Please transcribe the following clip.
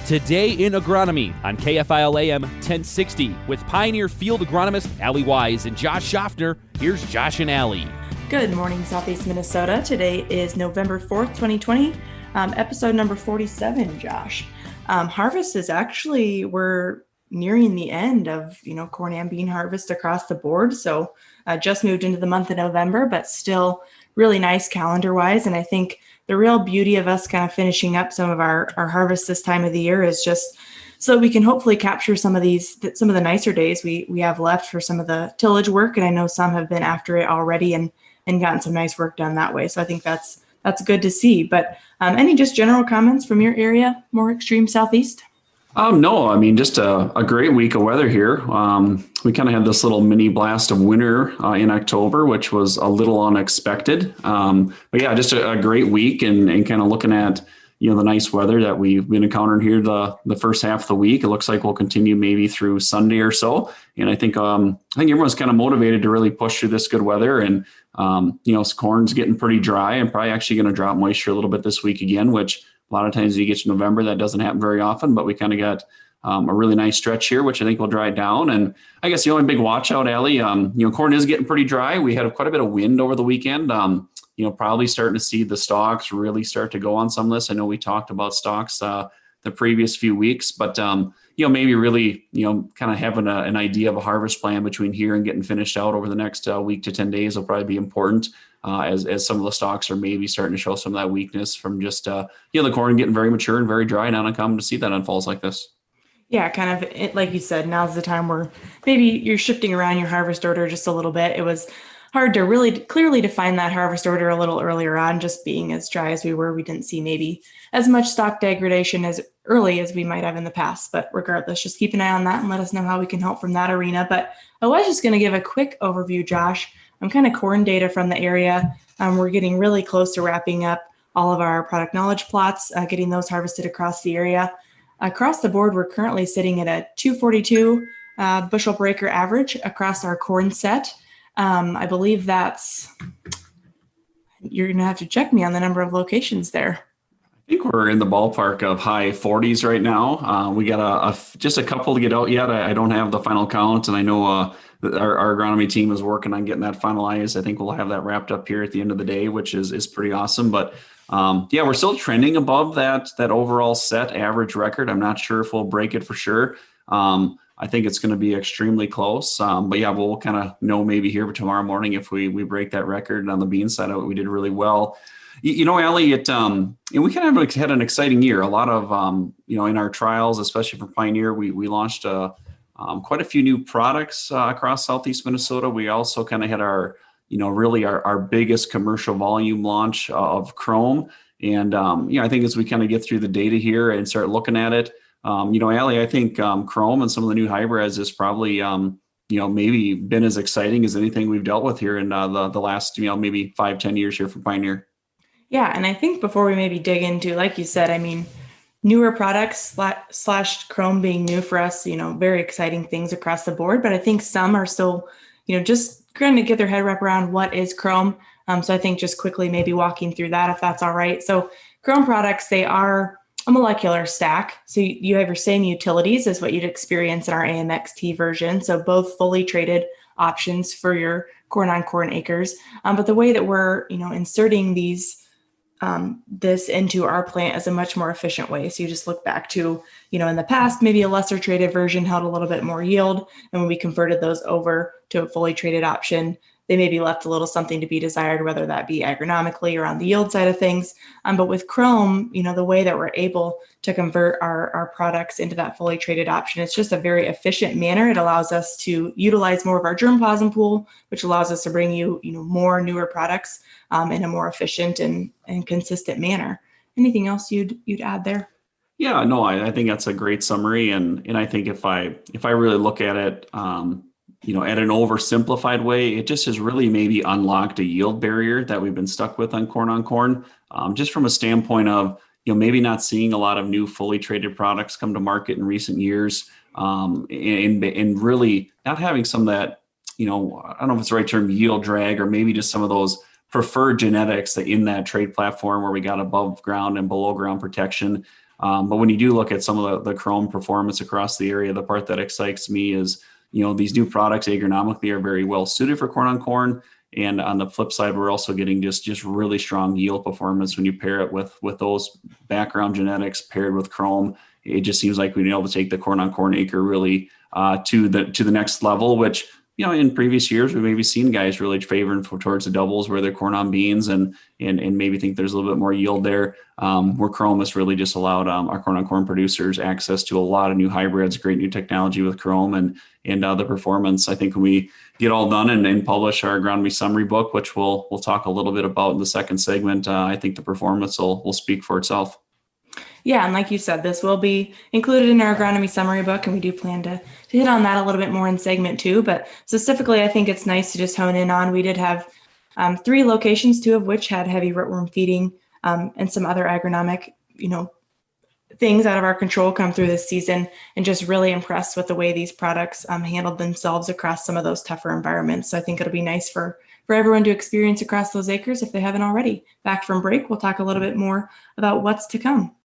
Today in Agronomy on KFIL AM 1060 with Pioneer Field Agronomist Allie Wise and Josh Schaffner. Here's Josh and Allie. Good morning, Southeast Minnesota. Today is November 4th, 2020, episode number 47, Josh. Harvest is actually, we're nearing the end of, corn and bean harvest across the board. So just moved into the month of November, but still really nice calendar-wise. And I think the real beauty of us kind of finishing up some of our harvest this time of the year is just so that we can hopefully capture some of the nicer days we have left for some of the tillage work. And I know some have been after it already and gotten some nice work done that way. So I think that's good to see. But any just general comments from your area, more extreme southeast? No, I mean, just a great week of weather here. We kind of had this little mini blast of winter in October, which was a little unexpected. But yeah, just a great week and kind of looking at, the nice weather that we've been encountering here the first half of the week. It looks like we'll continue maybe through Sunday or so. And I think everyone's kind of motivated to really push through this good weather. And, corn's getting pretty dry and probably actually going to drop moisture a little bit this week again, which a lot of times you get to November, that doesn't happen very often, but we kind of got a really nice stretch here, which I think will dry it down. And I guess the only big watch out, Allie, corn is getting pretty dry. We had quite a bit of wind over the weekend. Probably starting to see the stalks really start to go on some of this. I know we talked about stalks the previous few weeks, but maybe really, kind of having an idea of a harvest plan between here and getting finished out over the next week to 10 days will probably be important. As some of the stalks are maybe starting to show some of that weakness from just, the corn getting very mature and very dry. Not uncommon to see that on falls like this. Yeah, kind of like you said, now's the time where maybe you're shifting around your harvest order just a little bit. It was hard to really clearly define that harvest order a little earlier on, just being as dry as we were. We didn't see maybe as much stock degradation as early as we might have in the past. But regardless, just keep an eye on that and let us know how we can help from that arena. But I was just going to give a quick overview, Josh. Kind of corn data from the area. We're getting really close to wrapping up all of our product knowledge plots, getting those harvested across the area. Across the board, we're currently sitting at a 242 bushel per acre average across our corn set. I believe you're going to have to check me on the number of locations there. I think we're in the ballpark of high 40s right now. We got just a couple to get out yet. I don't have the final count, and I know our agronomy team is working on getting that finalized. I think we'll have that wrapped up here at the end of the day, which is pretty awesome. But we're still trending above that overall set average record. I'm not sure if we'll break it for sure. I think it's going to be extremely close. But yeah, we'll kind of know maybe here tomorrow morning if we break that record. On the bean side of it, we did really well. Allie, we kind of had an exciting year. A lot of, in our trials, especially for Pioneer, we launched quite a few new products across Southeast Minnesota. We also kind of had our biggest commercial volume launch of Chrome. And, I think as we kind of get through the data here and start looking at it, Allie, I think Chrome and some of the new hybrids is probably, maybe been as exciting as anything we've dealt with here in the last, maybe 5-10 years here for Pioneer. Yeah. And I think before we maybe dig into, like you said, newer products slash Chrome being new for us, very exciting things across the board. But I think some are still, just trying to get their head wrap around what is Chrome. So I think just quickly maybe walking through that, if that's all right. So Chrome products, they are a molecular stack. So you have your same utilities as what you'd experience in our AMXT version. So both fully traded options for your corn on corn acres. But the way that we're, inserting this into our plant is a much more efficient way. So you just look back to, in the past, maybe a lesser traded version held a little bit more yield. And when we converted those over to a fully traded option, they maybe left a little something to be desired, whether that be agronomically or on the yield side of things. But with Chrome, the way that we're able to convert our products into that fully traded option, it's just a very efficient manner. It allows us to utilize more of our germplasm pool, which allows us to bring you, more newer products in a more efficient and consistent manner. Anything else you'd add there? Yeah, no, I think that's a great summary. And I think if I really look at it, at an oversimplified way, it just has really maybe unlocked a yield barrier that we've been stuck with on corn, just from a standpoint of, maybe not seeing a lot of new fully traded products come to market in recent years, and really not having some of that, I don't know if it's the right term, yield drag, or maybe just some of those preferred genetics that in that trade platform where we got above ground and below ground protection. But when you do look at some of the Chrome performance across the area, the part that excites me is, these new products agronomically are very well suited for corn on corn. And on the flip side, we're also getting just really strong yield performance when you pair it with those background genetics paired with Chrome. It just seems like we've been able to take the corn on corn acre really to the next level, which, in previous years, we've maybe seen guys really favoring towards the doubles where they're corn on beans and maybe think there's a little bit more yield there. Where Chrome has really just allowed our corn on corn producers access to a lot of new hybrids, great new technology with Chrome and the performance. I think when we get all done and publish our agronomy summary book, which we'll talk a little bit about in the second segment, I think the performance will speak for itself. Yeah, and like you said, this will be included in our agronomy summary book, and we do plan to hit on that a little bit more in segment 2. But specifically, I think it's nice to just hone in on, we did have 3 locations, 2 of which had heavy rootworm feeding and some other agronomic, things out of our control come through this season, and just really impressed with the way these products handled themselves across some of those tougher environments. So I think it'll be nice for everyone to experience across those acres if they haven't already. Back from break, we'll talk a little bit more about what's to come.